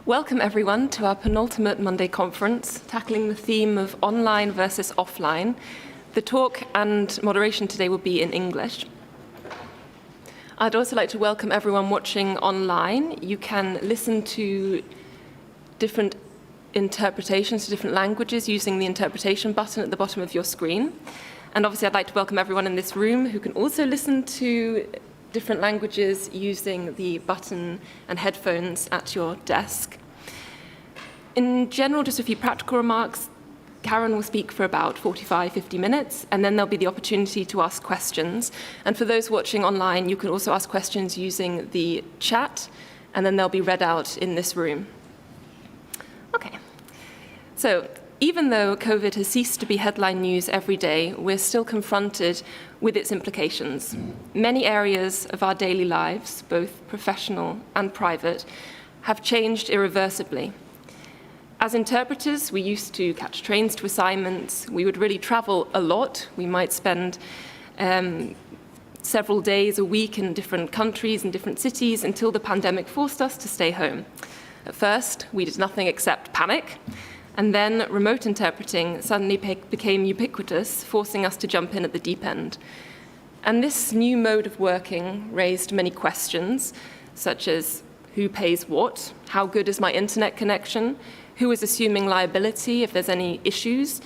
Welcome everyone to our penultimate Monday conference, tackling the theme of online versus offline. The talk and moderation today will be in English. I'd also like to welcome everyone watching online. You can listen to different interpretations to different languages using the interpretation button at the bottom of your screen. And obviously I'd like to welcome everyone in this room who can also listen to different languages using the button and headphones at your desk. In general, just a few practical remarks. Karin will speak for about 45-50 minutes, and then there'll be the opportunity to ask questions. And for those watching online, you can also ask questions using the chat, and then they'll be read out in this room. Okay, so even though COVID has ceased to be headline news every day, we're still confronted with its implications. Many areas of our daily lives, both professional and private, have changed irreversibly. As interpreters, we used to catch trains to assignments. We would really travel a lot. We might spend several days a week in different countries and different cities until the pandemic forced us to stay home. At first, we did nothing except panic. And then remote interpreting suddenly became ubiquitous, forcing us to jump in at the deep end. And this new mode of working raised many questions, such as who pays what, how good is my internet connection, who is assuming liability if there's any issues,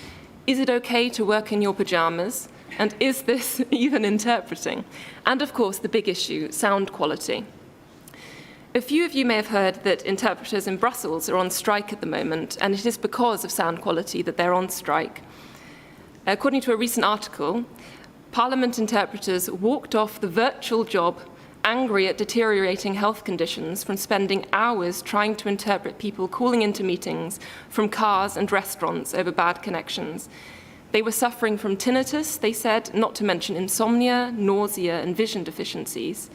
is it okay to work in your pajamas, and is this even interpreting? And of course, the big issue, sound quality. A few of you may have heard that interpreters in Brussels are on strike at the moment, and it is because of sound quality that they're on strike. According to a recent article, Parliament interpreters walked off the virtual job angry at deteriorating health conditions from spending hours trying to interpret people calling into meetings from cars and restaurants over bad connections. They were suffering from tinnitus, they said, not to mention insomnia, nausea, and vision deficiencies.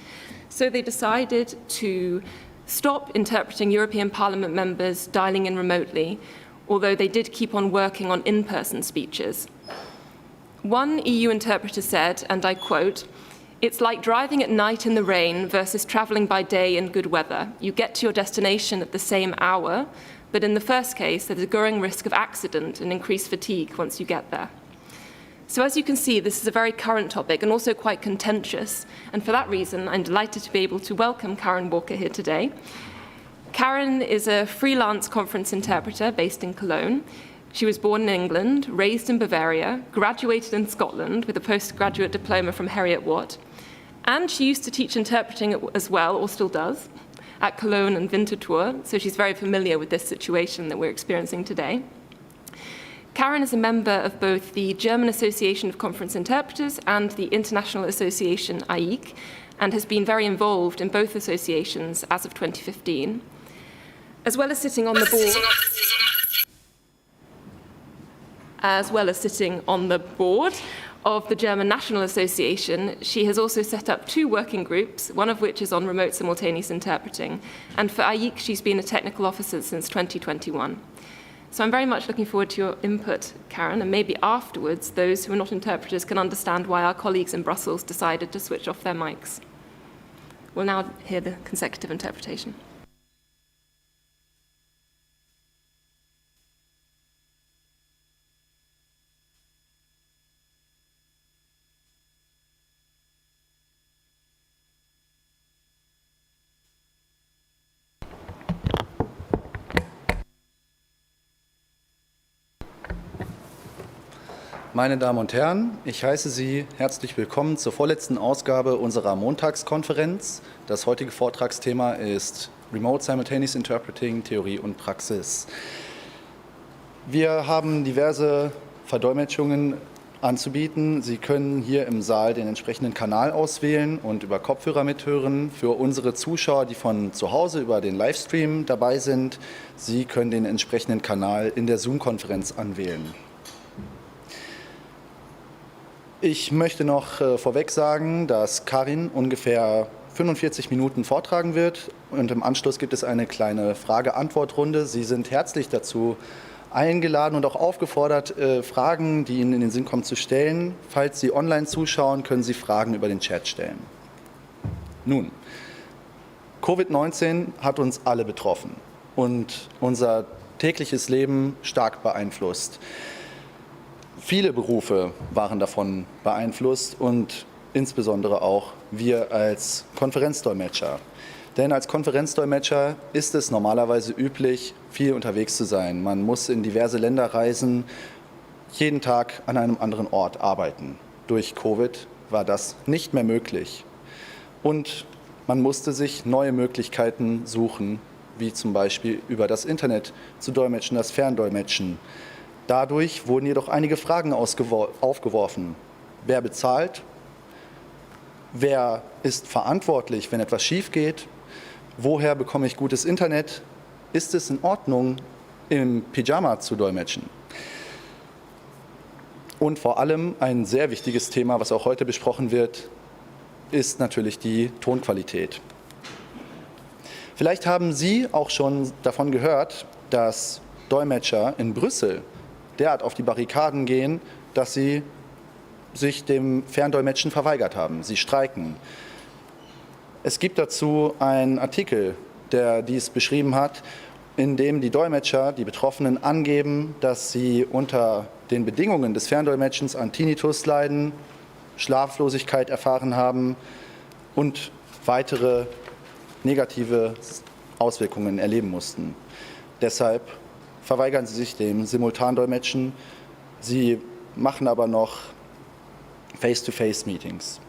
So they decided to stop interpreting European Parliament members dialing in remotely, although they did keep on working on in-person speeches. One EU interpreter said, and I quote, "It's like driving at night in the rain versus traveling by day in good weather. You get to your destination at the same hour, but in the first case, there's a growing risk of accident and increased fatigue once you get there." So as you can see, this is a very current topic and also quite contentious. And for that reason, I'm delighted to be able to welcome Karin Walker here today. Karin is a freelance conference interpreter based in Cologne. She was born in England, raised in Bavaria, graduated in Scotland with a postgraduate diploma from Heriot-Watt. And she used to teach interpreting as well, or still does, at Cologne and Winterthur. So she's very familiar with this situation that we're experiencing today. Karin is a member of both the German Association of Conference Interpreters and the International Association AIIC, and has been very involved in both associations as of 2015. As well as sitting on the board of the German National Association, she has also set up two working groups, one of which is on remote simultaneous interpreting. And for AIIC, she's been a technical officer since 2021. So I'm very much looking forward to your input, Karin, and maybe afterwards those who are not interpreters can understand why our colleagues in Brussels decided to switch off their mics. We'll now hear the consecutive interpretation. Meine Damen und Herren, ich heiße Sie herzlich willkommen zur vorletzten Ausgabe unserer Montagskonferenz. Das heutige Vortragsthema ist Remote Simultaneous Interpreting, Theorie und Praxis. Wir haben diverse Verdolmetschungen anzubieten. Sie können hier im Saal den entsprechenden Kanal auswählen und über Kopfhörer mithören. Für unsere Zuschauer, die von zu Hause über den Livestream dabei sind, Sie können den entsprechenden Kanal in der Zoom-Konferenz anwählen. Ich möchte noch vorweg sagen, dass Karin ungefähr 45 Minuten vortragen wird und im Anschluss gibt es eine kleine Frage-Antwort-Runde. Sie sind herzlich dazu eingeladen und auch aufgefordert, Fragen, die Ihnen in den Sinn kommen, zu stellen. Falls Sie online zuschauen, können Sie Fragen über den Chat stellen. Nun, Covid-19 hat uns alle betroffen. und unser tägliches Leben stark beeinflusst. Viele Berufe waren davon beeinflusst und insbesondere auch wir als Konferenzdolmetscher. Denn als Konferenzdolmetscher ist es normalerweise üblich, viel unterwegs zu sein. Man muss in diverse Länder reisen, jeden Tag an einem anderen Ort arbeiten. Durch Covid war das nicht mehr möglich. Und man musste sich neue Möglichkeiten suchen, wie zum Beispiel über das Internet zu dolmetschen, das Ferndolmetschen. Dadurch wurden jedoch einige Fragen aufgeworfen. Wer bezahlt? Wer ist verantwortlich, wenn etwas schief geht? Woher bekomme ich gutes Internet? Ist es in Ordnung, im Pyjama zu dolmetschen? Und vor allem ein sehr wichtiges Thema, was auch heute besprochen wird, ist natürlich die Tonqualität. Vielleicht haben Sie auch schon davon gehört, dass Dolmetscher in Brüssel derart auf die Barrikaden gehen, dass sie sich dem Ferndolmetschen verweigert haben. Sie streiken. Es gibt dazu einen Artikel, der dies beschrieben hat, in dem die Dolmetscher, die Betroffenen, angeben, dass sie unter den Bedingungen des Ferndolmetschens an Tinnitus leiden, Schlaflosigkeit erfahren haben und weitere negative Auswirkungen erleben mussten. Deshalb verweigern sie sich dem Simultandolmetschen. Sie machen aber noch Face-to-Face-Meetings.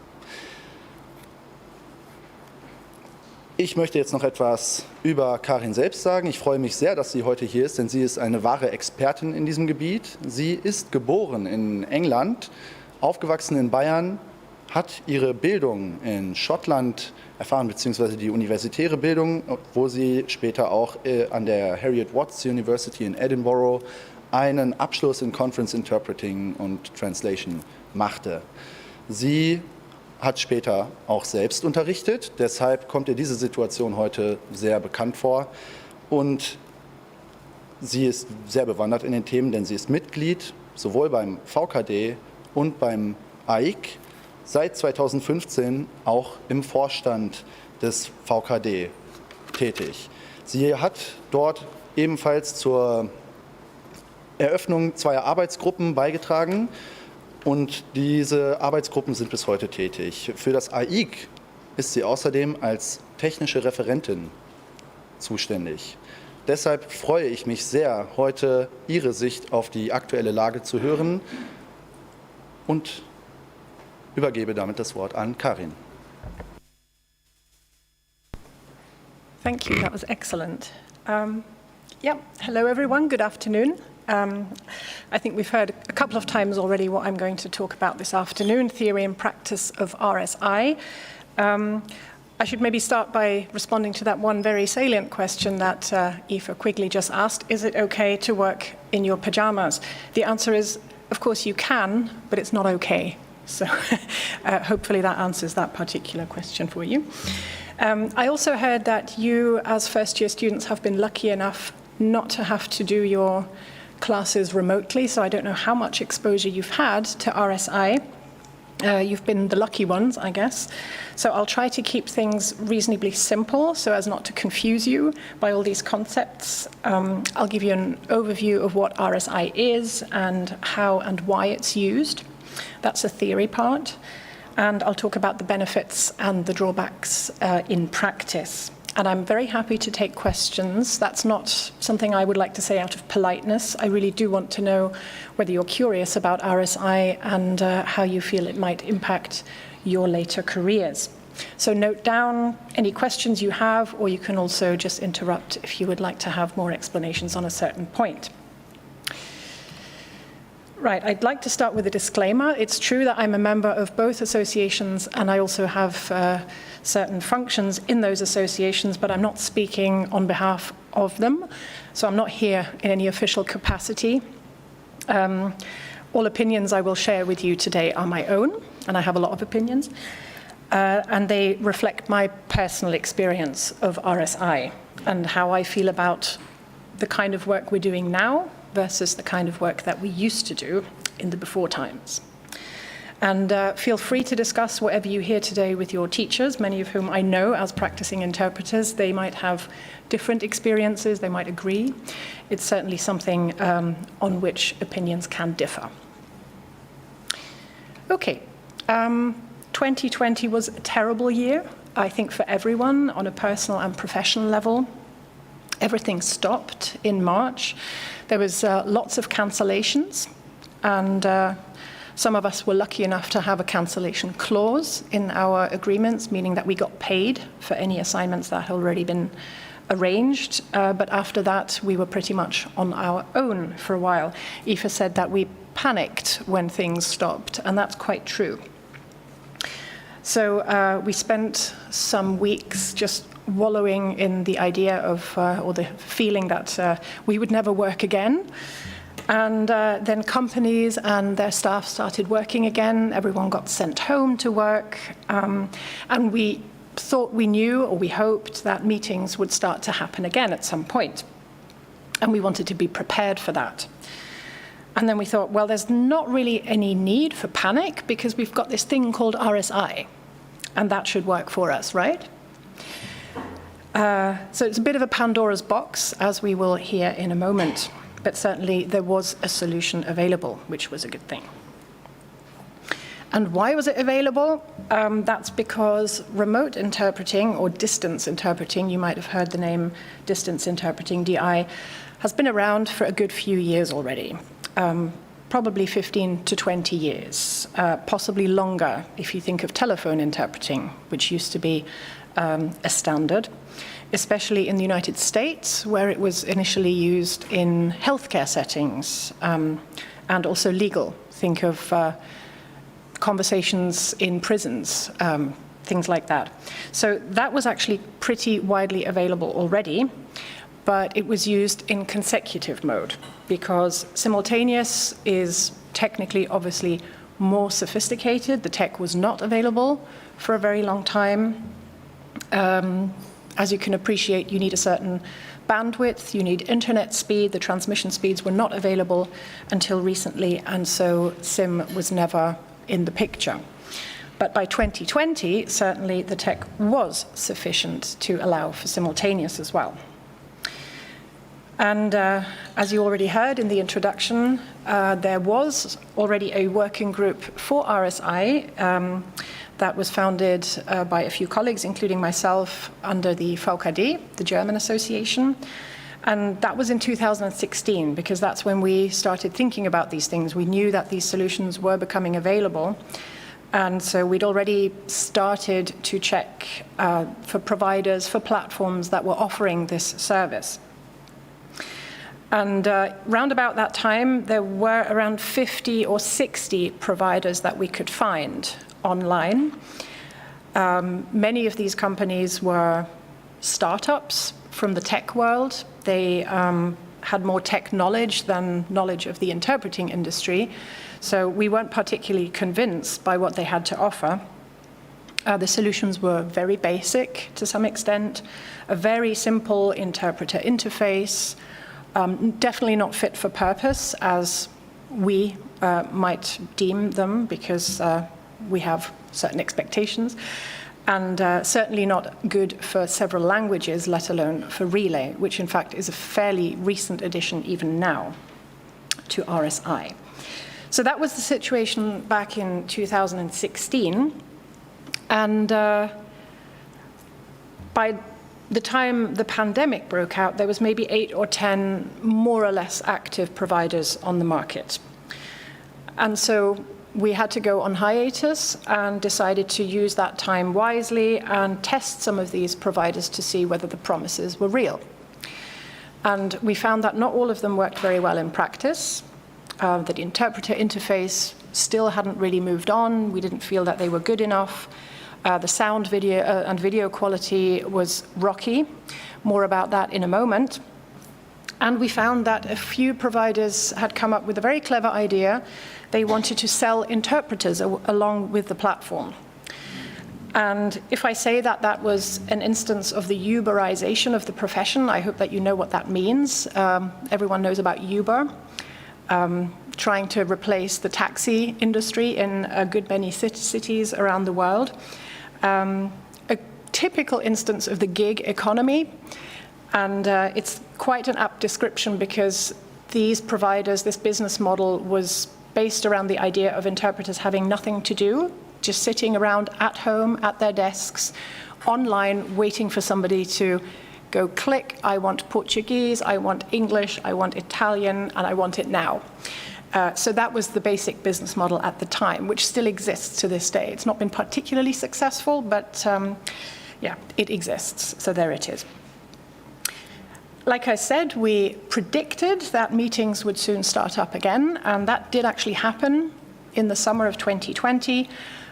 Ich möchte jetzt noch etwas über Karin selbst sagen. Ich freue mich sehr, dass sie heute hier ist, denn sie ist eine wahre Expertin in diesem Gebiet. Sie ist geboren in England, aufgewachsen in Bayern, hat ihre Bildung in Schottland erfahren, beziehungsweise die universitäre Bildung, wo sie später auch an der Heriot Watts University in Edinburgh einen Abschluss in Conference Interpreting und Translation machte. Sie hat später auch selbst unterrichtet, deshalb kommt ihr diese Situation heute sehr bekannt vor. Und sie ist sehr bewandert in den Themen, denn sie ist Mitglied sowohl beim VKD und beim AIIC, seit 2015 auch im Vorstand des VKD tätig. Sie hat dort ebenfalls zur Eröffnung zweier Arbeitsgruppen beigetragen und diese Arbeitsgruppen sind bis heute tätig. Für das AIIC ist sie außerdem als technische Referentin zuständig. Deshalb freue ich mich sehr, heute Ihre Sicht auf die aktuelle Lage zu hören und übergebe damit das Wort an Karin. Thank you, that was excellent. Hello everyone, good afternoon. I think we've heard a couple of times already what I'm going to talk about this afternoon, theory and practice of RSI. I should maybe start by responding to that one very salient question that Aoife Quigly just asked. Is it okay to work in your pajamas? The answer is, of course you can, but it's not okay. So hopefully that answers that particular question for you. I also heard that you, as first-year students, have been lucky enough not to have to do your classes remotely, so I don't know how much exposure you've had to RSI. You've been the lucky ones, I guess. So I'll try to keep things reasonably simple so as not to confuse you by all these concepts. I'll give you an overview of what RSI is and how and why it's used. That's the theory part. And I'll talk about the benefits and the drawbacks in practice. And I'm very happy to take questions. That's not something I would like to say out of politeness. I really do want to know whether you're curious about RSI and how you feel it might impact your later careers. So note down any questions you have, or you can also just interrupt if you would like to have more explanations on a certain point. Right, I'd like to start with a disclaimer. It's true that I'm a member of both associations and I also have certain functions in those associations, but I'm not speaking on behalf of them. So I'm not here in any official capacity. All opinions I will share with you today are my own, and I have a lot of opinions, and they reflect my personal experience of RSI and how I feel about the kind of work we're doing now versus the kind of work that we used to do in the before times. And feel free to discuss whatever you hear today with your teachers, many of whom I know as practicing interpreters. They might have different experiences, they might agree. It's certainly something on which opinions can differ. Okay, 2020 was a terrible year, I think, for everyone on a personal and professional level. Everything stopped in March. There was lots of cancellations, and some of us were lucky enough to have a cancellation clause in our agreements, meaning that we got paid for any assignments that had already been arranged. But after that, we were pretty much on our own for a while. Aoife said that we panicked when things stopped, and that's quite true. So we spent some weeks just wallowing in the idea of, or the feeling that we would never work again. And then companies and their staff started working again. Everyone got sent home to work. And we thought we knew, or we hoped, that meetings would start to happen again at some point. And we wanted to be prepared for that. And then we thought, well, there's not really any need for panic because we've got this thing called RSI. And that should work for us, right? So it's a bit of a Pandora's box, as we will hear in a moment. But certainly there was a solution available, which was a good thing. And why was it available? That's because remote interpreting, or distance interpreting, you might have heard the name distance interpreting, DI, has been around for a good few years already. Probably 15 to 20 years, possibly longer if you think of telephone interpreting, which used to be a standard, especially in the United States, where it was initially used in healthcare settings and also legal. Think of conversations in prisons, things like that. So that was actually pretty widely available already, but it was used in consecutive mode because simultaneous is technically, obviously, more sophisticated. The tech was not available for a very long time. As you can appreciate, you need a certain bandwidth, you need internet speed. The transmission speeds were not available until recently, and so SIM was never in the picture. But by 2020, certainly the tech was sufficient to allow for simultaneous as well. And as you already heard in the introduction, there was already a working group for RSI that was founded by a few colleagues, including myself, under the VKD, the German association. And that was in 2016, because that's when we started thinking about these things. We knew that these solutions were becoming available. And so we'd already started to check for providers, for platforms that were offering this service. And round about that time, there were around 50 or 60 providers that we could find online. Many of these companies were startups from the tech world. They had more tech knowledge than knowledge of the interpreting industry. So we weren't particularly convinced by what they had to offer. The solutions were very basic to some extent, a very simple interpreter interface, definitely not fit for purpose as we might deem them because we have certain expectations, and certainly not good for several languages, let alone for relay, which in fact is a fairly recent addition even now to RSI. So that was the situation back in 2016, and by the time the pandemic broke out, there was maybe 8 or 10 more or less active providers on the market. And so we had to go on hiatus and decided to use that time wisely and test some of these providers to see whether the promises were real. And we found that not all of them worked very well in practice, that the interpreter interface still hadn't really moved on. We didn't feel that they were good enough. The sound video and video quality was rocky. More about that in a moment. And we found that a few providers had come up with a very clever idea. They wanted to sell interpreters along with the platform. And if I say that that was an instance of the Uberization of the profession, I hope that you know what that means. Everyone knows about Uber. trying to replace the taxi industry in a good many cities around the world. A typical instance of the gig economy, and it's quite an apt description because these providers, this business model was based around the idea of interpreters having nothing to do, just sitting around at home at their desks, online, waiting for somebody to go click, I want Portuguese, I want English, I want Italian, and I want it now. So that was the basic business model at the time, which still exists to this day. It's not been particularly successful, but yeah, it exists, so there it is. Like I said, we predicted that meetings would soon start up again, and that did actually happen in the summer of 2020.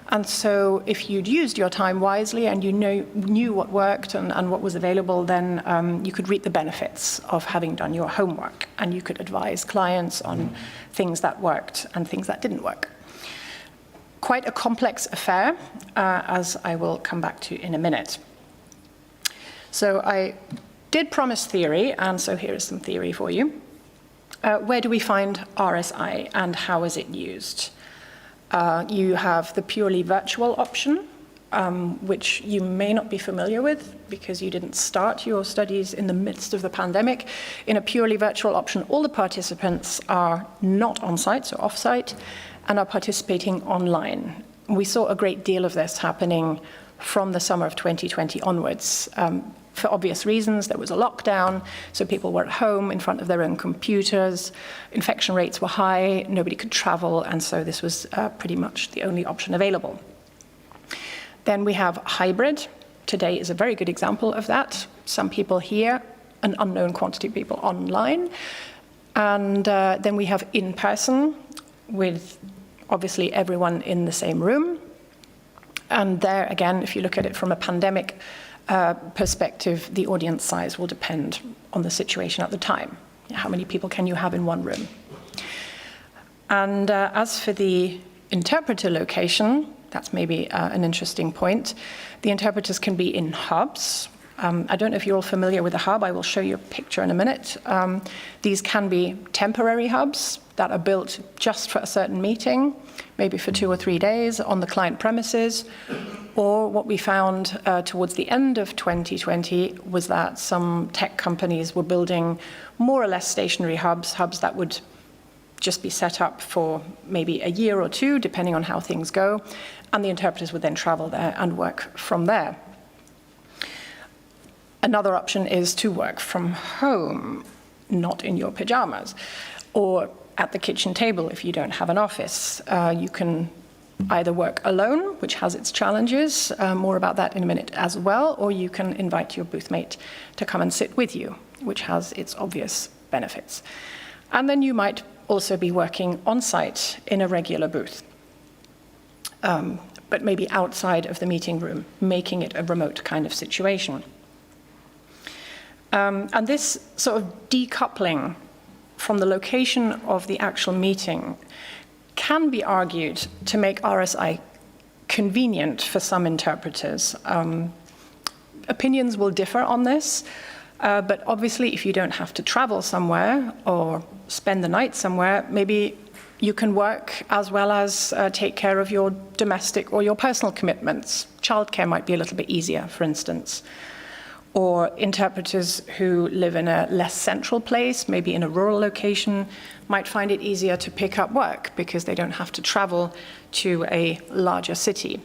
And so if you'd used your time wisely and you knew what worked and what was available, then you could reap the benefits of having done your homework, and you could advise clients on things that worked and things that didn't work. Quite a complex affair, as I will come back to in a minute. So I did promise theory, and so here is some theory for you. Where do we find RSI and how is it used? You have the purely virtual option, which you may not be familiar with because you didn't start your studies in the midst of the pandemic. In a purely virtual option, all the participants are not on-site, so off-site, and are participating online. We saw a great deal of this happening from the summer of 2020 onwards. For obvious reasons, there was a lockdown, so people were at home in front of their own computers. Infection rates were high, nobody could travel, and so this was pretty much the only option available. Then we have hybrid. Today is a very good example of that. Some people here, an unknown quantity of people online. And then we have in-person, with obviously everyone in the same room. And there, again, if you look at it from a pandemic perspective, the audience size will depend on the situation at the time. How many people can you have in one room? And as for the interpreter location, that's maybe an interesting point. The interpreters can be in hubs. I don't know if you're all familiar with a hub. I will show you a picture in a minute. These can be temporary hubs that are built just for a certain meeting, maybe for 2 or 3 days on the client premises. Or what we found towards the end of 2020 was that some tech companies were building more or less stationary hubs that would just be set up for maybe a year or two, depending on how things go, and the interpreters would then travel there and work from there. Another option is to work from home, not in your pajamas, or at the kitchen table if you don't have an office. You can either work alone, which has its challenges, more about that in a minute as well, or you can invite your boothmate to come and sit with you, which has its obvious benefits. And then you might also be working on-site in a regular booth, but maybe outside of the meeting room, making it a remote kind of situation. And this sort of decoupling from the location of the actual meeting can be argued to make RSI convenient for some interpreters. Opinions will differ on this, but obviously if you don't have to travel somewhere or spend the night somewhere, maybe you can work as well as take care of your domestic or your personal commitments. Childcare might be a little bit easier, for instance. Or interpreters who live in a less central place, maybe in a rural location, might find it easier to pick up work because they don't have to travel to a larger city.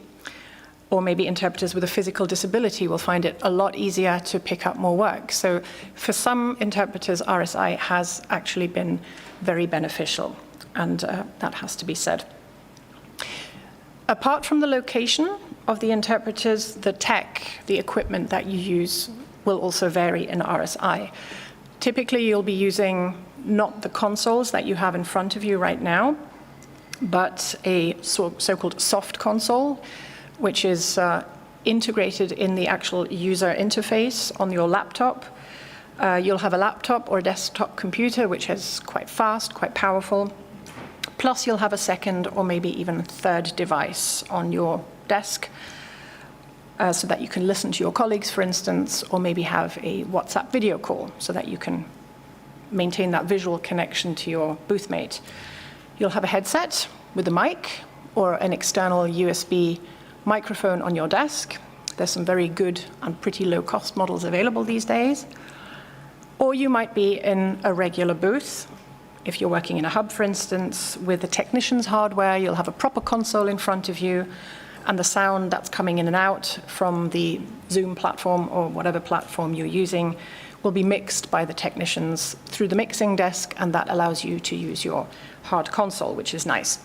Or maybe interpreters with a physical disability will find it a lot easier to pick up more work. So for some interpreters, RSI has actually been very beneficial, and that has to be said. Apart from the location of the interpreters, the tech, the equipment that you use will also vary in RSI. Typically, you'll be using not the consoles that you have in front of you right now, but a so-called soft console, which is integrated in the actual user interface on your laptop. You'll have a laptop or a desktop computer, which is quite fast, quite powerful. Plus, you'll have a second or maybe even third device on your desk so that you can listen to your colleagues, for instance, or maybe have a WhatsApp video call so that you can maintain that visual connection to your boothmate. You'll have a headset with a mic or an external USB microphone on your desk. There's some very good and pretty low-cost models available these days. Or you might be in a regular booth. If you're working in a hub, for instance, with the technician's hardware, you'll have a proper console in front of you, and the sound that's coming in and out from the Zoom platform or whatever platform you're using will be mixed by the technicians through the mixing desk, and that allows you to use your hard console, which is nice.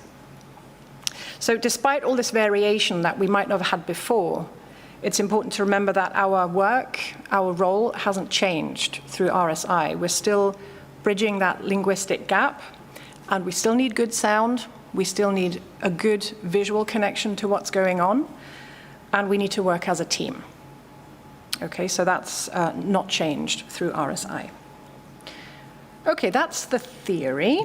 So despite all this variation that we might not have had before, it's important to remember that our work, our role hasn't changed through RSI. We're still bridging that linguistic gap, and we still need good sound. We still need a good visual connection to what's going on, and we need to work as a team. Okay, so that's not changed through RSI. Okay, that's the theory.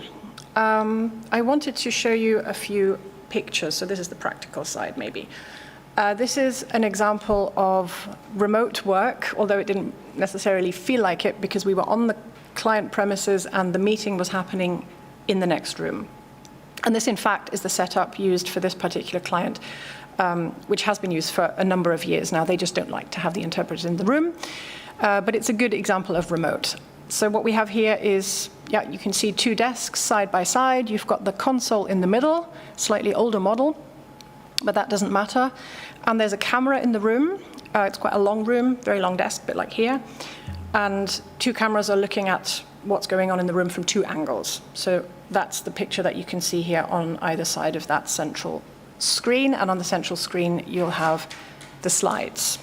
I wanted to show you a few pictures, so this is the practical side maybe. This is an example of remote work, although it didn't necessarily feel like it because we were on the client premises and the meeting was happening in the next room. And this, in fact, is the setup used for this particular client, which has been used for a number of years now. They just don't like to have the interpreter in the room, but it's a good example of remote. So what we have here is, yeah, you can see two desks side by side. You've got the console in the middle, slightly older model, but that doesn't matter. And there's a camera in the room. It's quite a long room, very long desk, a bit like here. And two cameras are looking at what's going on in the room from two angles. So that's the picture that you can see here on either side of that central screen. And on the central screen, you'll have the slides.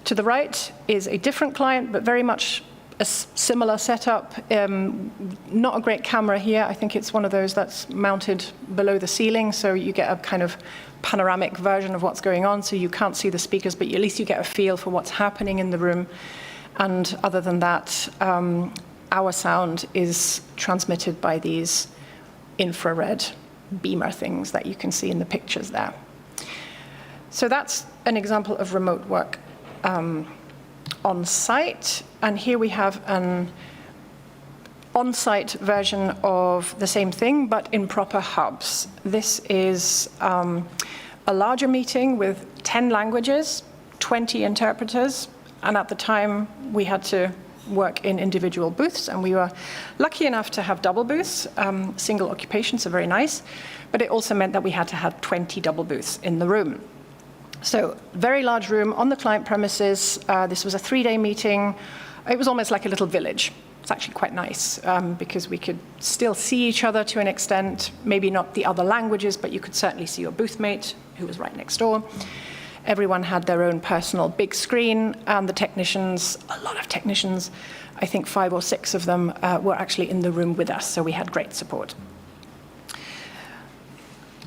To the right is a different client, but very much a similar setup. Not a great camera here. I think it's one of those that's mounted below the ceiling, so you get a kind of panoramic version of what's going on, so you can't see the speakers, but at least you get a feel for what's happening in the room. And other than that, our sound is transmitted by these infrared beamer things that you can see in the pictures there. So that's an example of remote work on site. And here we have an on-site version of the same thing, but in proper hubs. This is a larger meeting with 10 languages, 20 interpreters, and at the time we had to work in individual booths, and we were lucky enough to have double booths, single occupation, so very nice, but it also meant that we had to have 20 double booths in the room. So very large room on the client premises. This was a 3-day meeting. It was almost like a little village. It's actually quite nice because we could still see each other to an extent, maybe not the other languages, but you could certainly see your booth mate who was right next door. Everyone had their own personal big screen, and the technicians, a lot of technicians, I think 5 or 6 of them were actually in the room with us, so we had great support.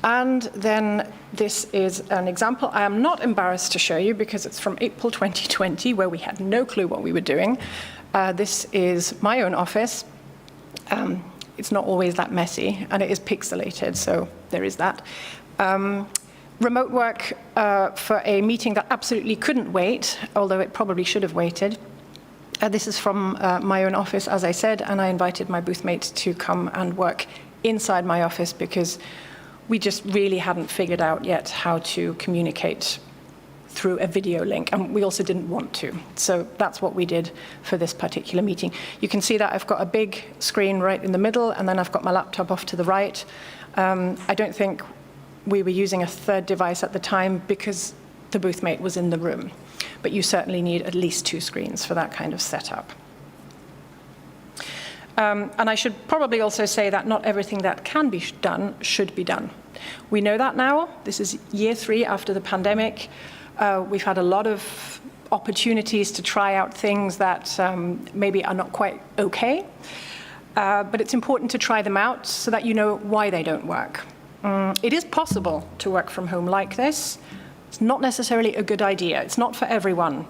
And then this is an example I am not embarrassed to show you because it's from April 2020, where we had no clue what we were doing. This is my own office. It's not always that messy, and it is pixelated, so there is that. Remote work for a meeting that absolutely couldn't wait, although it probably should have waited. This is from my own office, as I said, and I invited my booth mate to come and work inside my office because we just really hadn't figured out yet how to communicate through a video link, and we also didn't want to. So that's what we did for this particular meeting. You can see that I've got a big screen right in the middle, and then I've got my laptop off to the right. I don't think we were using a third device at the time because the booth mate was in the room, but you certainly need at least 2 screens for that kind of setup. And I should probably also say that not everything that can be done should be done. We know that now. This is year 3 after the pandemic. We've had a lot of opportunities to try out things that maybe are not quite okay. But it's important to try them out so that you know why they don't work. It is possible to work from home like this. It's not necessarily a good idea. It's not for everyone.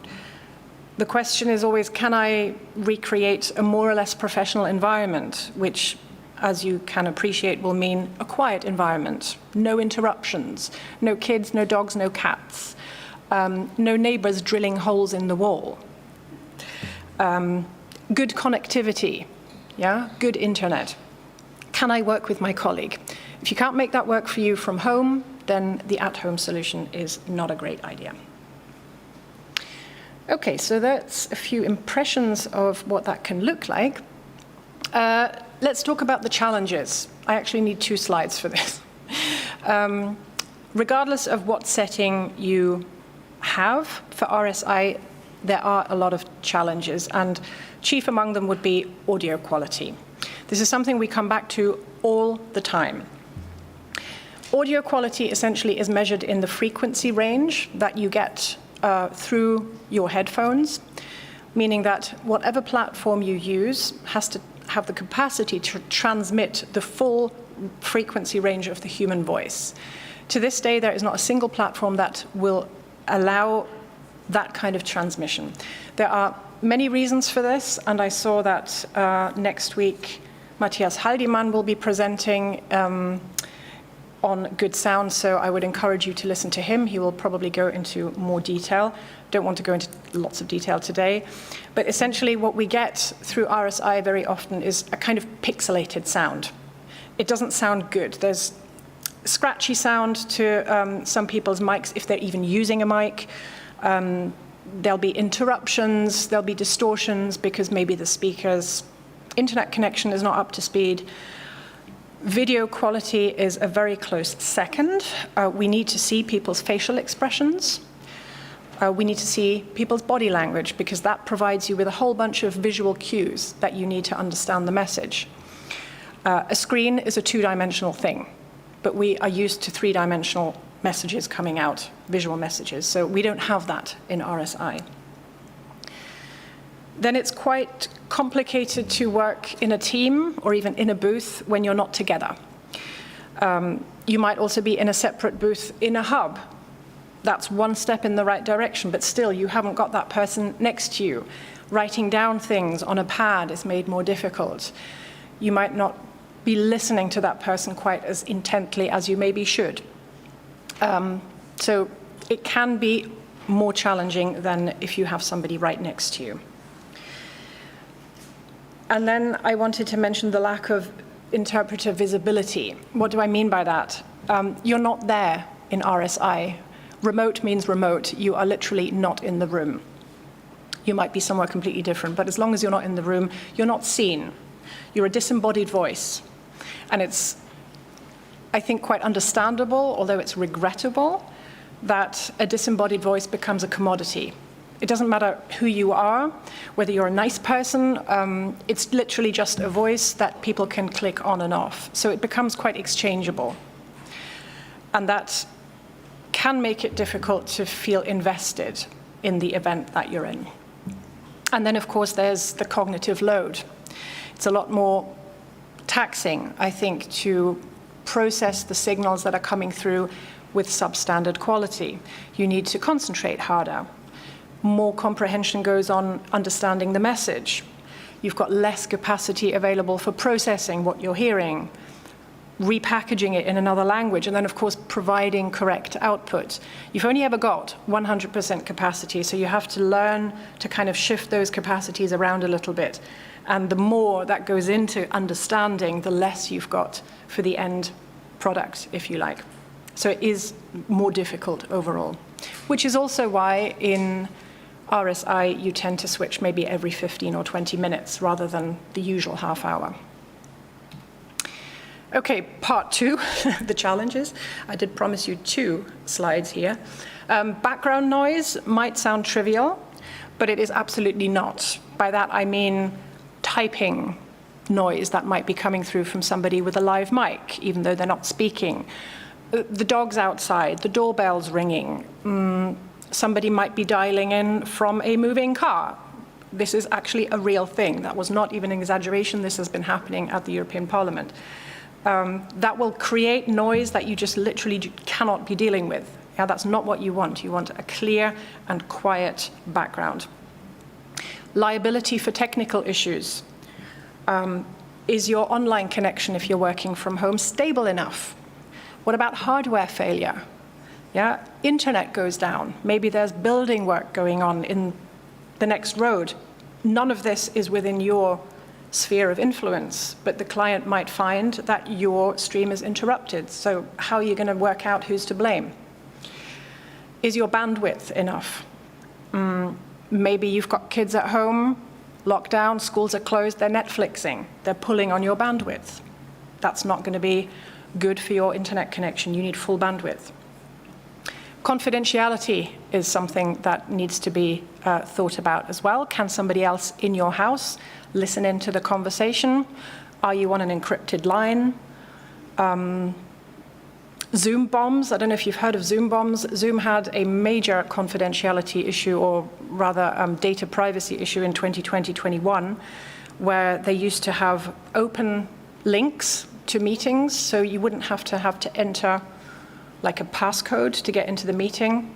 The question is always, can I recreate a more or less professional environment, which, as you can appreciate, will mean a quiet environment, no interruptions, no kids, no dogs, no cats, no neighbors drilling holes in the wall, good connectivity, yeah, good internet. Can I work with my colleague? If you can't make that work for you from home, then the at-home solution is not a great idea. Okay, so that's a few impressions of what that can look like. Let's talk about the challenges. I actually need 2 slides for this. Regardless of what setting you have for RSI, there are a lot of challenges, and chief among them would be audio quality. This is something we come back to all the time. Audio quality essentially is measured in the frequency range that you get through your headphones, meaning that whatever platform you use has to have the capacity to transmit the full frequency range of the human voice. To this day, there is not a single platform that will allow that kind of transmission. There are many reasons for this, and I saw that next week Matthias Haldimann will be presenting on good sound, so I would encourage you to listen to him. He will probably go into more detail. Don't want to go into lots of detail today, but essentially what we get through RSI very often is a kind of pixelated sound. It doesn't sound good. There's scratchy sound to some people's mics if they're even using a mic. There'll be interruptions, there'll be distortions because maybe the speaker's internet connection is not up to speed. Video quality is a very close second. We need to see people's facial expressions. We need to see people's body language because that provides you with a whole bunch of visual cues that you need to understand the message. A screen is a 2-dimensional thing, but we are used to 3-dimensional messages coming out, visual messages, so we don't have that in RSI. Then it's quite complicated to work in a team or even in a booth when you're not together. You might also be in a separate booth in a hub. That's one step in the right direction, but still you haven't got that person next to you. Writing down things on a pad is made more difficult. You might not be listening to that person quite as intently as you maybe should. So it can be more challenging than if you have somebody right next to you. And then I wanted to mention the lack of interpreter visibility. What do I mean by that? You're not there in RSI. Remote means remote. You are literally not in the room. You might be somewhere completely different, but as long as you're not in the room, you're not seen. You're a disembodied voice. And it's, I think, quite understandable, although it's regrettable, that a disembodied voice becomes a commodity. It doesn't matter who you are, whether you're a nice person, it's literally just a voice that people can click on and off. So it becomes quite exchangeable. And that can make it difficult to feel invested in the event that you're in. And then, of course, there's the cognitive load. It's a lot more taxing, I think, to process the signals that are coming through with substandard quality. You need to concentrate harder. More comprehension goes on understanding the message. You've got less capacity available for processing what you're hearing, repackaging it in another language, and then, of course, providing correct output. You've only ever got 100% capacity, so you have to learn to kind of shift those capacities around a little bit. And the more that goes into understanding, the less you've got for the end product, if you like. So it is more difficult overall, which is also why in RSI you tend to switch maybe every 15 or 20 minutes rather than the usual half hour. Okay, part 2, the challenges. I did promise you 2 slides here. Background noise might sound trivial, but it is absolutely not. By that I mean typing noise that might be coming through from somebody with a live mic, even though they're not speaking. The dog's outside, the doorbell's ringing. Somebody might be dialing in from a moving car. This is actually a real thing. That was not even an exaggeration. This has been happening at the European Parliament. That will create noise that you just literally cannot be dealing with. Yeah, that's not what you want. You want a clear and quiet background. Liability for technical issues. Is your online connection, if you're working from home, stable enough? What about hardware failure? Yeah, internet goes down. Maybe there's building work going on in the next road. None of this is within your sphere of influence, but the client might find that your stream is interrupted. So how are you going to work out who's to blame? Is your bandwidth enough? Maybe you've got kids at home, lockdown, schools are closed, they're Netflixing, they're pulling on your bandwidth. That's not going to be good for your internet connection. You need full bandwidth. Confidentiality is something that needs to be thought about as well. Can somebody else in your house listen into the conversation? Are you on an encrypted line? Zoom bombs, I don't know if you've heard of Zoom bombs. Zoom had a major confidentiality issue, or rather data privacy issue in 2020-21, where they used to have open links to meetings, so you wouldn't have to enter like a passcode to get into the meeting.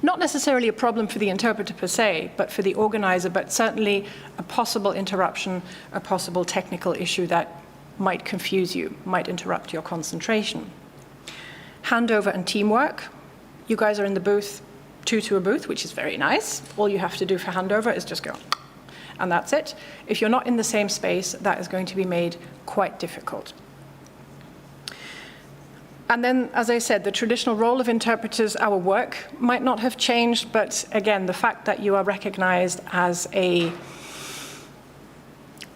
Not necessarily a problem for the interpreter per se, but for the organizer, but certainly a possible interruption, a possible technical issue that might confuse you, might interrupt your concentration. Handover and teamwork. You guys are in the booth, two to a booth, which is very nice. All you have to do for handover is just go, and that's it. If you're not in the same space, that is going to be made quite difficult. And then, as I said, the traditional role of interpreters, our work might not have changed, but again, the fact that you are recognized as a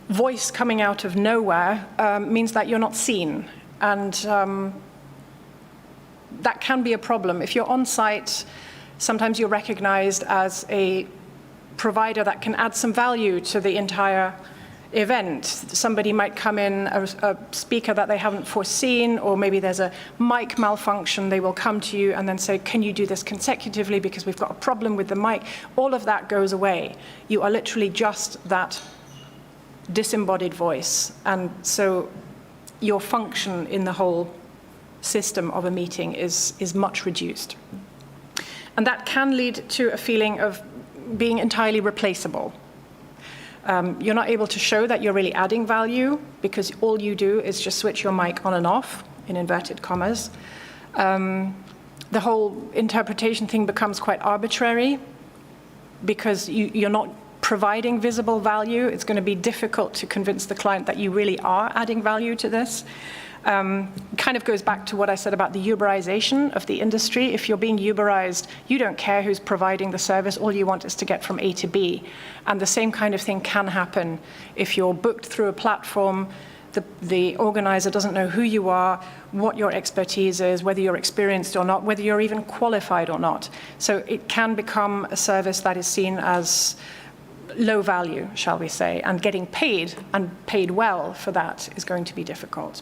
voice coming out of nowhere means that you're not seen. And that can be a problem. If you're on site, sometimes you're recognized as a provider that can add some value to the entire event. Somebody might come in, a speaker that they haven't foreseen, or maybe there's a mic malfunction. They will come to you and then say, can you do this consecutively because we've got a problem with the mic? All of that goes away. You are literally just that disembodied voice. And so your function in the whole system of a meeting is much reduced. And that can lead to a feeling of being entirely replaceable. You're not able to show that you're really adding value because all you do is just switch your mic on and off, in inverted commas. The whole interpretation thing becomes quite arbitrary because you're not providing visible value. It's going to be difficult to convince the client that you really are adding value to this. Kind of goes back to what I said about the Uberization of the industry. If you're being Uberized, you don't care who's providing the service. All you want is to get from A to B. And the same kind of thing can happen if you're booked through a platform. The organizer doesn't know who you are, what your expertise is, whether you're experienced or not, whether you're even qualified or not. So it can become a service that is seen as low value, shall we say, and getting paid, and paid well for that, is going to be difficult.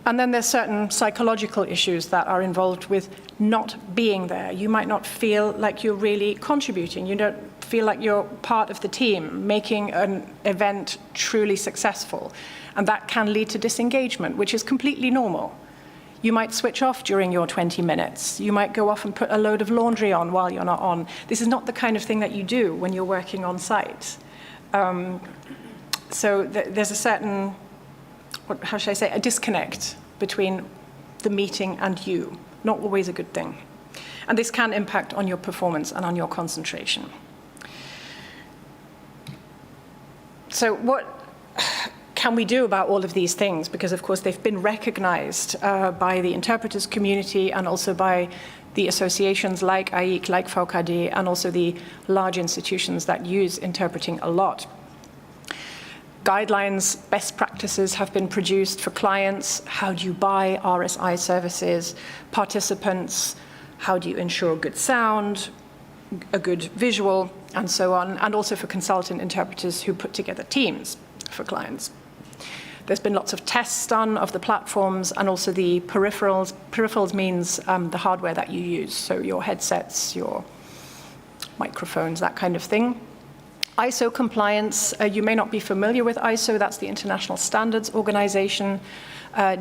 And then there's certain psychological issues that are involved with not being there. You might not feel like you're really contributing. You don't feel like you're part of the team, making an event truly successful. And that can lead to disengagement, which is completely normal. You might switch off during your 20 minutes. You might go off and put a load of laundry on while you're not on. This is not the kind of thing that you do when you're working on site. So there's a certain, how should I say, a disconnect between the meeting and you. Not always a good thing. And this can impact on your performance and on your concentration. So what can we do about all of these things? Because, of course, they've been recognized by the interpreters community and also by the associations like AIIC, like VKD, and also the large institutions that use interpreting a lot. Guidelines, best practices have been produced for clients. How do you buy RSI services? Participants, how do you ensure good sound, a good visual, and so on, and also for consultant interpreters who put together teams for clients. There's been lots of tests done of the platforms and also the peripherals. Peripherals means the hardware that you use, so your headsets, your microphones, that kind of thing. ISO compliance, you may not be familiar with ISO, that's the International Standards Organization.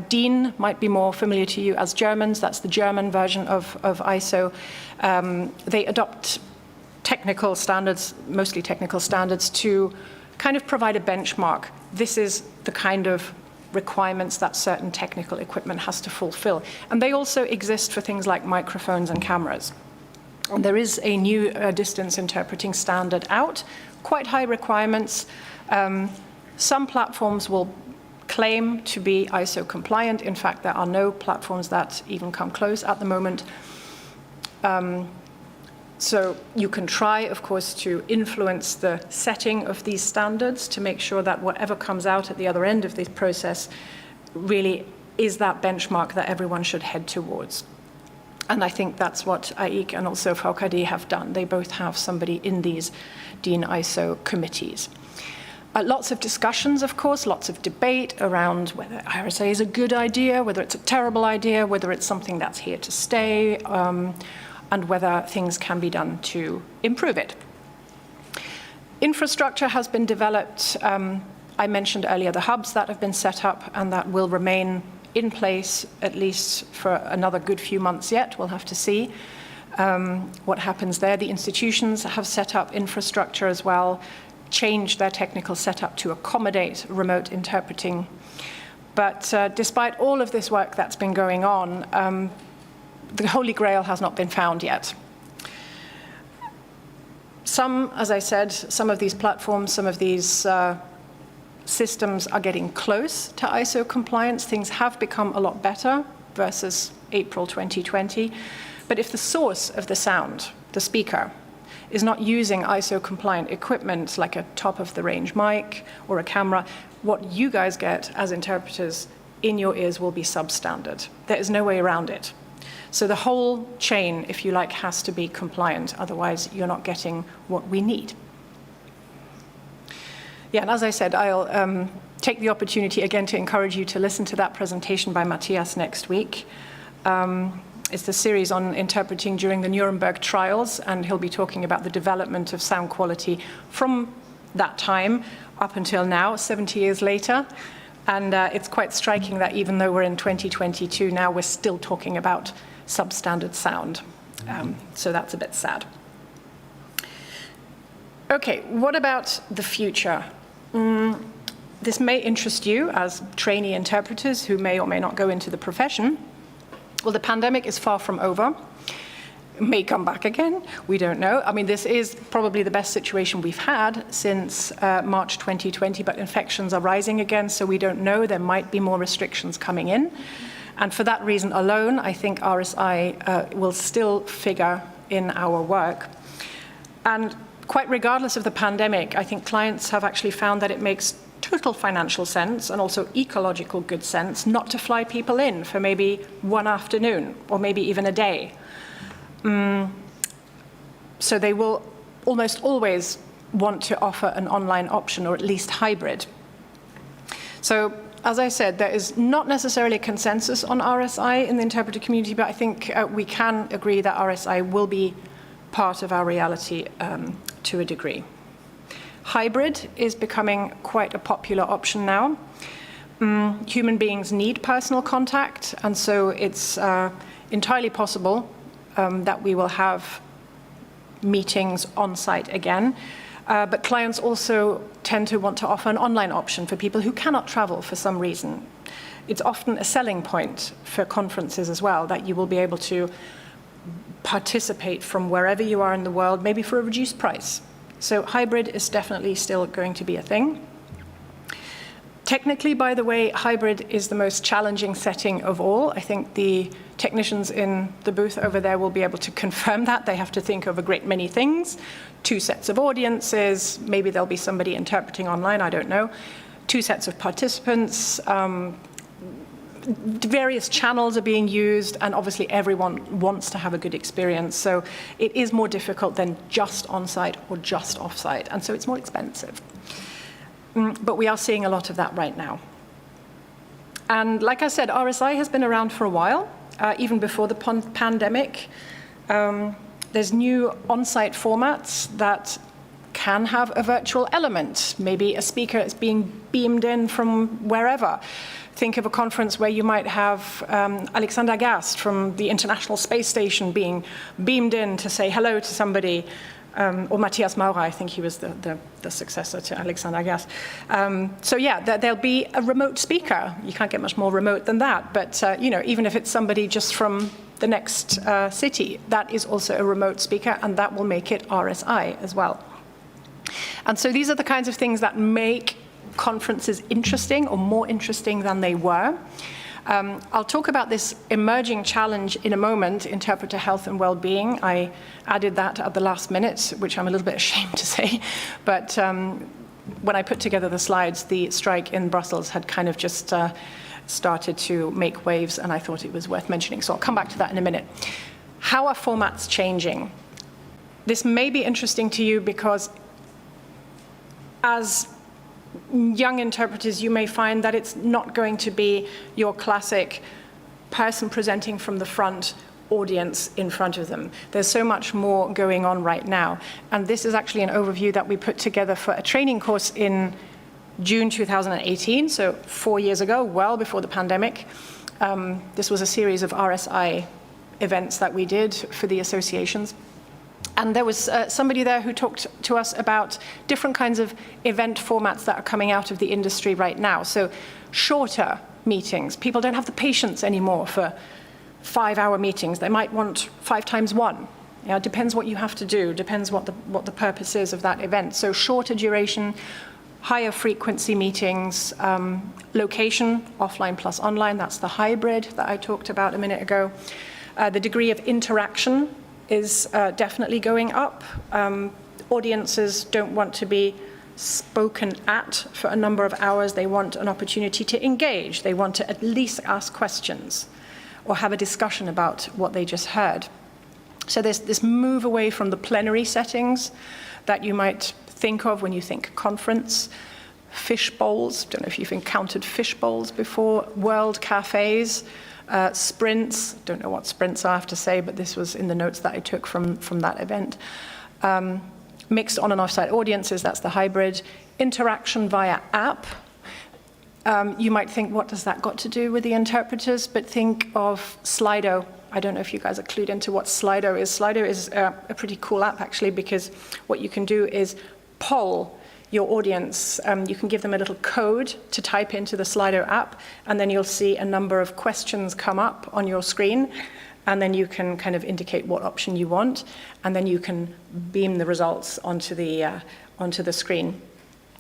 DIN might be more familiar to you as Germans, that's the German version of ISO. They adopt technical standards, mostly technical standards, to kind of provide a benchmark. This is the kind of requirements that certain technical equipment has to fulfill. And they also exist for things like microphones and cameras. And there is a new distance interpreting standard out quite high requirements. Some platforms will claim to be ISO compliant. In fact, there are no platforms that even come close at the moment. So you can try, of course, to influence the setting of these standards to make sure that whatever comes out at the other end of this process really is that benchmark that everyone should head towards. And I think that's what AIIC and also VKD have done. They both have somebody in these DIN ISO committees. Lots of discussions, of course, lots of debate around whether RSA is a good idea, whether it's a terrible idea, whether it's something that's here to stay, and whether things can be done to improve it. Infrastructure has been developed. I mentioned earlier the hubs that have been set up and that will remain in place at least for another good few months yet. We'll have to see what happens there. The institutions have set up infrastructure as well, changed their technical setup to accommodate remote interpreting. But despite all of this work that's been going on, the Holy Grail has not been found yet. Some, as I said, some of these platforms, some of these systems are getting close to ISO compliance. Things have become a lot better versus April 2020. But if the source of the sound, the speaker, is not using ISO compliant equipment like a top-of-the-range mic or a camera, what you guys get as interpreters in your ears will be substandard. There is no way around it. So the whole chain, if you like, has to be compliant, otherwise you're not getting what we need. Yeah, and as I said, I'll take the opportunity again to encourage you to listen to that presentation by Matthias next week. It's the series on interpreting during the Nuremberg trials, and he'll be talking about the development of sound quality from that time up until now, 70 years later. And it's quite striking that even though we're in 2022 now, we're still talking about substandard sound. So that's a bit sad. Okay, what about the future? This may interest you as trainee interpreters who may or may not go into the profession. Well, the pandemic is far from over. It may come back again, we don't know. I mean, this is probably the best situation we've had since March 2020, but infections are rising again, so we don't know. There might be more restrictions coming in. And for that reason alone, I think RSI will still figure in our work. And quite regardless of the pandemic, I think clients have actually found that it makes total financial sense and also ecological good sense not to fly people in for maybe one afternoon or maybe even a day. So they will almost always want to offer an online option or at least hybrid. So as I said, there is not necessarily a consensus on RSI in the interpreter community, but I think we can agree that RSI will be part of our reality to a degree. Hybrid is becoming quite a popular option now. Human beings need personal contact, and so it's entirely possible that we will have meetings on site again. But clients also tend to want to offer an online option for people who cannot travel for some reason. It's often a selling point for conferences as well, that you will be able to participate from wherever you are in the world, maybe for a reduced price. So hybrid is definitely still going to be a thing. Technically, by the way, hybrid is the most challenging setting of all. I think the technicians in the booth over there will be able to confirm that. They have to think of a great many things. 2 sets of audiences, maybe there'll be somebody interpreting online, I don't know. 2 sets of participants, various channels are being used, and obviously everyone wants to have a good experience. So it is more difficult than just on-site or just off-site, and so it's more expensive. But we are seeing a lot of that right now. And like I said, RSI has been around for a while, even before the pandemic. There's new on-site formats that can have a virtual element. Maybe a speaker is being beamed in from wherever. Think of a conference where you might have Alexander Gerst from the International Space Station being beamed in to say hello to somebody, or Matthias Maurer, I think he was the successor to Alexander Gerst. So yeah, there'll be a remote speaker. You can't get much more remote than that, but you know, even if it's somebody just from the next city, that is also a remote speaker, and that will make it RSI as well. And so these are the kinds of things that make conferences interesting or more interesting than they were. I'll talk about this emerging challenge in a moment, interpreter health and well-being. I added that at the last minute, which I'm a little bit ashamed to say. But when I put together the slides, the strike in Brussels had kind of just started to make waves, and I thought it was worth mentioning. So I'll come back to that in a minute. How are formats changing? This may be interesting to you because as young interpreters, you may find that it's not going to be your classic person presenting from the front, audience in front of them. There's so much more going on right now. And this is actually an overview that we put together for a training course in June 2018, so 4 years ago, well before the pandemic. This was a series of RSI events that we did for the associations. And there was somebody there who talked to us about different kinds of event formats that are coming out of the industry right now. So shorter meetings. People don't have the patience anymore for 5-hour meetings. They might want 5 times 1. You know, it depends what you have to do, depends what the purpose is of that event. So shorter duration, higher frequency meetings, location, offline plus online, that's the hybrid that I talked about a minute ago. The degree of interaction is definitely going up. Audiences don't want to be spoken at for a number of hours. They want an opportunity to engage. They want to at least ask questions or have a discussion about what they just heard. So there's this move away from the plenary settings that you might think of when you think conference. Fish bowls, don't know if you've encountered fish bowls before, world cafes, sprints, don't know what sprints are, I have to say, but this was in the notes that I took from that event. Mixed on and off-site audiences, that's the hybrid. Interaction via app. You might think, what does that got to do with the interpreters? But think of Slido. I don't know if you guys are clued into what Slido is. Slido is a pretty cool app, actually, because what you can do is poll your audience. You can give them a little code to type into the Slido app, and then you'll see a number of questions come up on your screen, and then you can kind of indicate what option you want, and then you can beam the results onto the screen.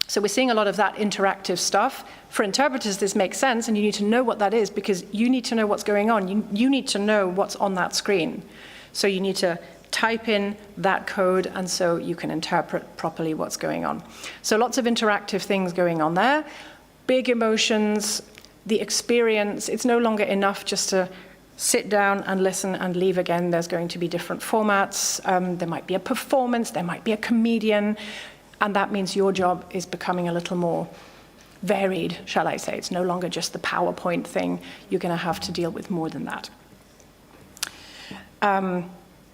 So we're seeing a lot of that interactive stuff. For interpreters, this makes sense, and you need to know what that is because you need to know what's going on. You need to know what's on that screen. So you need to type in that code, and so you can interpret properly what's going on. So lots of interactive things going on there. Big emotions, the experience. It's no longer enough just to sit down and listen and leave again. There's going to be different formats. There might be a performance, there might be a comedian, and that means your job is becoming a little more varied, shall I say. It's no longer just the PowerPoint thing. You're going to have to deal with more than that.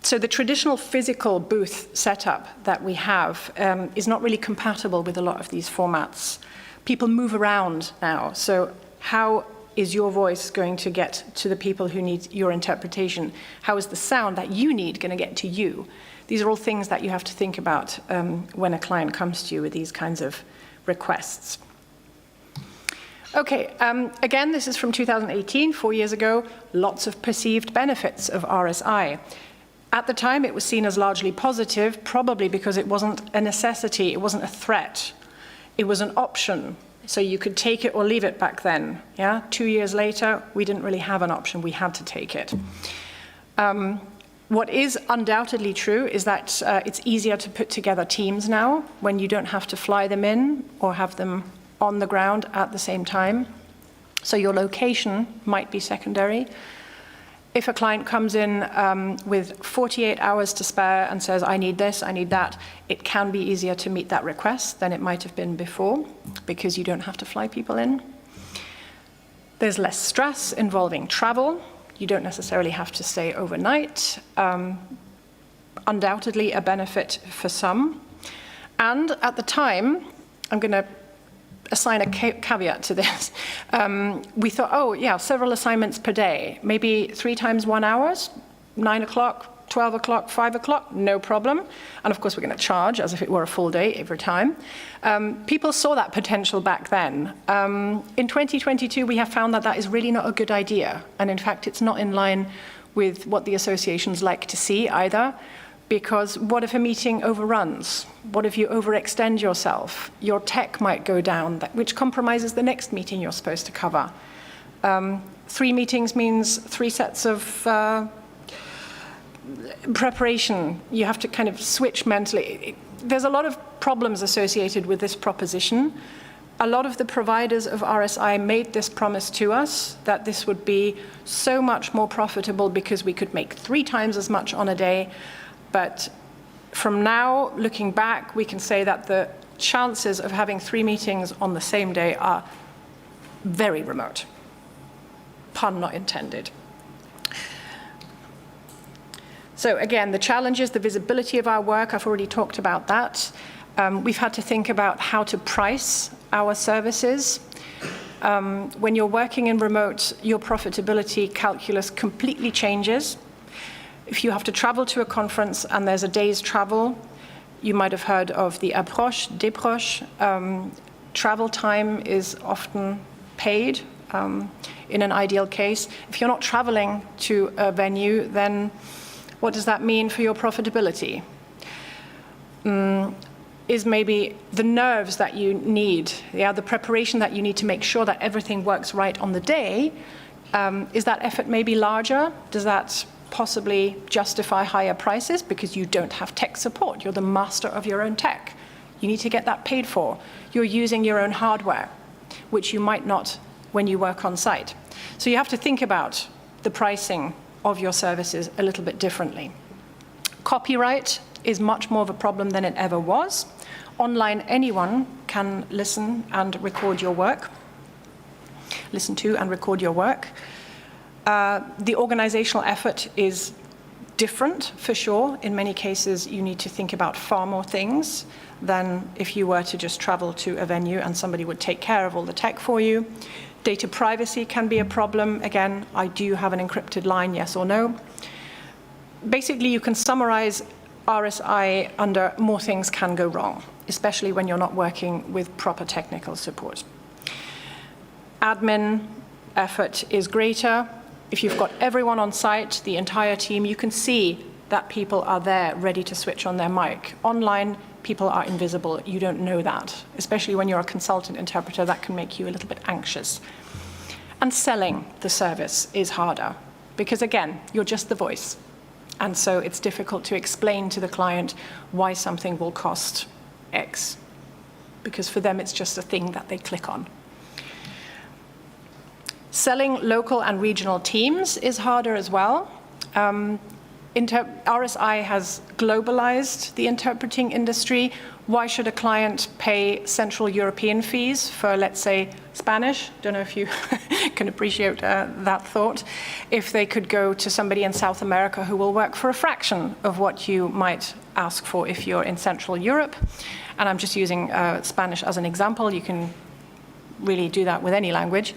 So the traditional physical booth setup that we have is not really compatible with a lot of these formats. People move around now, so how is your voice going to get to the people who need your interpretation? How is the sound that you need going to get to you? These are all things that you have to think about when a client comes to you with these kinds of requests. Okay, again, this is from 2018, 4 years ago, lots of perceived benefits of RSI. At the time, it was seen as largely positive, probably because it wasn't a necessity, it wasn't a threat. It was an option, so you could take it or leave it back then. Yeah? 2 years later, we didn't really have an option, we had to take it. What is undoubtedly true is that it's easier to put together teams now when you don't have to fly them in or have them on the ground at the same time. So your location might be secondary. If a client comes in with 48 hours to spare and says, I need this, I need that, it can be easier to meet that request than it might have been before because you don't have to fly people in. There's less stress involving travel. You don't necessarily have to stay overnight. Undoubtedly a benefit for some. And at the time, I'm going to assign a caveat to this. We thought, oh yeah, several assignments per day, maybe 3 times 1 hour, 9 o'clock, 12 o'clock, 5 o'clock, no problem. And of course we're going to charge as if it were a full day every time. People saw that potential back then. In 2022 we have found that that is really not a good idea. And in fact it's not in line with what the associations like to see either, Because what if a meeting overruns? What if you overextend yourself? Your tech might go down, which compromises the next meeting you're supposed to cover. 3 meetings means 3 sets of preparation. You have to kind of switch mentally. There's a lot of problems associated with this proposition. A lot of the providers of RSI made this promise to us that this would be so much more profitable because we could make 3 times as much on a day. But from now, looking back, we can say that the chances of having 3 meetings on the same day are very remote. Pun not intended. So again, the challenges, the visibility of our work, I've already talked about that. We've had to think about how to price our services. When you're working in remote, your profitability calculus completely changes. If you have to travel to a conference and there's a day's travel, you might have heard of the approche, déproche. Travel time is often paid in an ideal case. If you're not traveling to a venue, then what does that mean for your profitability? Is maybe the nerves that you need, the preparation that you need to make sure that everything works right on the day, is that effort maybe larger? Does that possibly justify higher prices because you don't have tech support? You're the master of your own tech. You need to get that paid for. You're using your own hardware, which you might not when you work on site. So you have to think about the pricing of your services a little bit differently. Copyright is much more of a problem than it ever was. Online, anyone can listen and record your work. Listen to and record your work. The organizational effort is different, for sure. In many cases, you need to think about far more things than if you were to just travel to a venue and somebody would take care of all the tech for you. Data privacy can be a problem. Again, I do have an encrypted line, yes or no. Basically, you can summarize RSI under more things can go wrong, especially when you're not working with proper technical support. Admin effort is greater. If you've got everyone on site, the entire team, you can see that people are there ready to switch on their mic. Online, people are invisible. You don't know that. Especially when you're a consultant interpreter, that can make you a little bit anxious. And selling the service is harder because, again, you're just the voice. And so it's difficult to explain to the client why something will cost X, because for them it's just a thing that they click on. Selling local and regional teams is harder as well. RSI has globalized the interpreting industry. Why should a client pay Central European fees for, let's say, Spanish? Don't know if you can appreciate that thought. If they could go to somebody in South America who will work for a fraction of what you might ask for if you're in Central Europe. And I'm just using Spanish as an example. You can really do that with any language.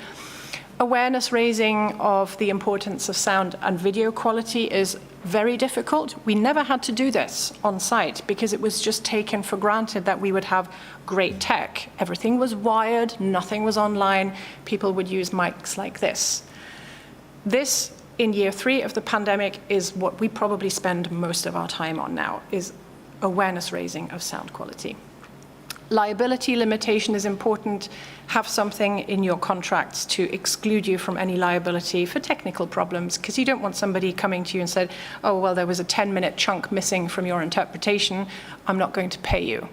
Awareness raising of the importance of sound and video quality is very difficult. We never had to do this on site because it was just taken for granted that we would have great tech. Everything was wired, nothing was online. People would use mics like this. This, in year 3 of the pandemic, is what we probably spend most of our time on now, is awareness raising of sound quality. Liability limitation is important. Have something in your contracts to exclude you from any liability for technical problems, because you don't want somebody coming to you and said, oh, well, there was a 10-minute chunk missing from your interpretation. I'm not going to pay you.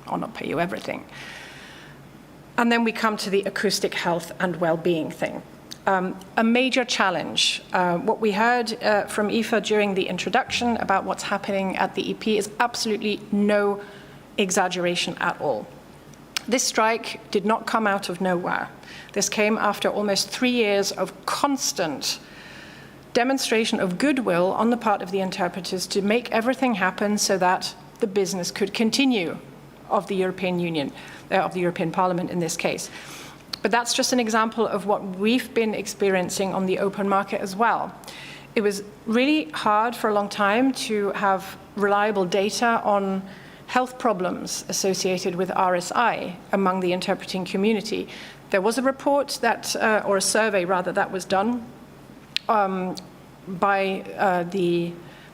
I'll not pay you everything. And then we come to the acoustic health and well-being thing. A major challenge. What we heard from Aoife during the introduction about what's happening at the EP is absolutely no exaggeration at all. This strike did not come out of nowhere. This came after almost 3 years of constant demonstration of goodwill on the part of the interpreters to make everything happen so that the business could continue of the European Union, of the European Parliament in this case. But that's just an example of what we've been experiencing on the open market as well. It was really hard for a long time to have reliable data on health problems associated with RSI among the interpreting community. There was a report that, or a survey rather, that was done by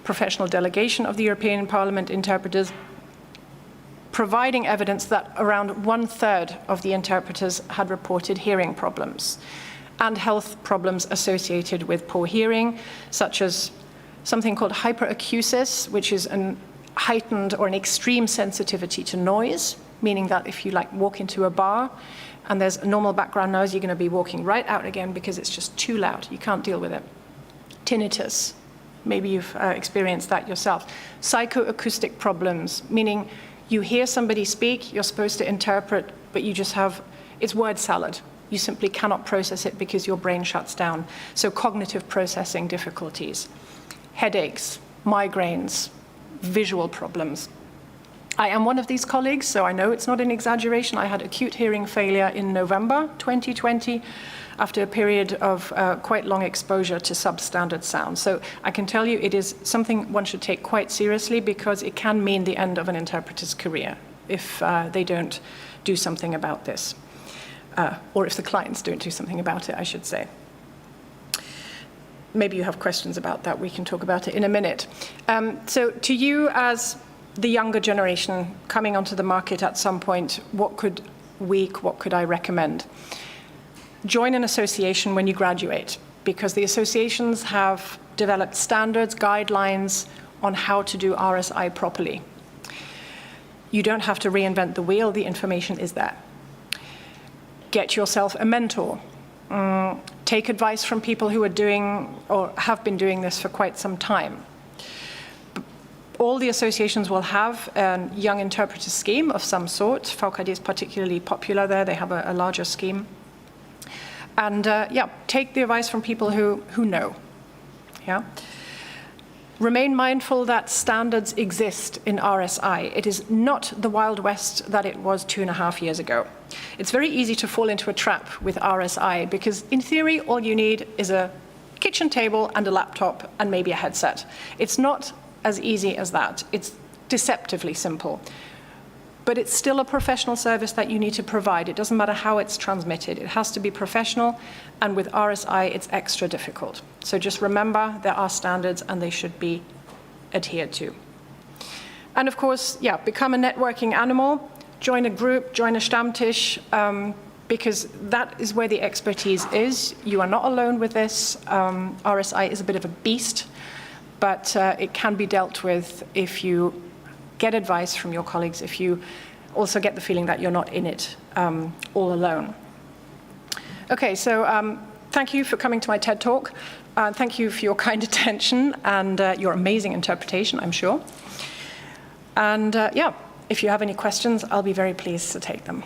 professional delegation of the European Parliament interpreters, providing evidence that around 1/3 of the interpreters had reported hearing problems and health problems associated with poor hearing, such as something called hyperacusis, which is an heightened or an extreme sensitivity to noise, meaning that if you walk into a bar and there's a normal background noise, you're going to be walking right out again because it's just too loud. You can't deal with it. Tinnitus, maybe you've experienced that yourself. Psychoacoustic problems, meaning you hear somebody speak, you're supposed to interpret, but you just have, it's word salad. You simply cannot process it because your brain shuts down. So cognitive processing difficulties, headaches, migraines, visual problems. I am one of these colleagues, so I know it's not an exaggeration. I had acute hearing failure in November 2020 after a period of quite long exposure to substandard sound. So I can tell you it is something one should take quite seriously because it can mean the end of an interpreter's career if they don't do something about this. Or if the clients don't do something about it, I should say. Maybe you have questions about that. We can talk about it in a minute. So to you as the younger generation coming onto the market at some point, what could I recommend? Join an association when you graduate, because the associations have developed standards, guidelines on how to do RSI properly. You don't have to reinvent the wheel, the information is there. Get yourself a mentor. Take advice from people who are doing or have been doing this for quite some time. All the associations will have a young interpreter scheme of some sort. VKD is particularly popular there. They have a larger scheme. And take the advice from people who know. Yeah. Remain mindful that standards exist in RSI. It is not the Wild West that it was 2.5 years ago. It's very easy to fall into a trap with RSI because in theory, all you need is a kitchen table and a laptop and maybe a headset. It's not as easy as that. It's deceptively simple. But it's still a professional service that you need to provide. It doesn't matter how it's transmitted. It has to be professional, and with RSI, it's extra difficult. So just remember, there are standards, and they should be adhered to. And of course, become a networking animal. Join a group, join a Stammtisch, because that is where the expertise is. You are not alone with this. RSI is a bit of a beast, but it can be dealt with if you get advice from your colleagues, if you also get the feeling that you're not in it all alone. Okay, so thank you for coming to my TED Talk. Thank you for your kind attention and your amazing interpretation, I'm sure. And if you have any questions, I'll be very pleased to take them.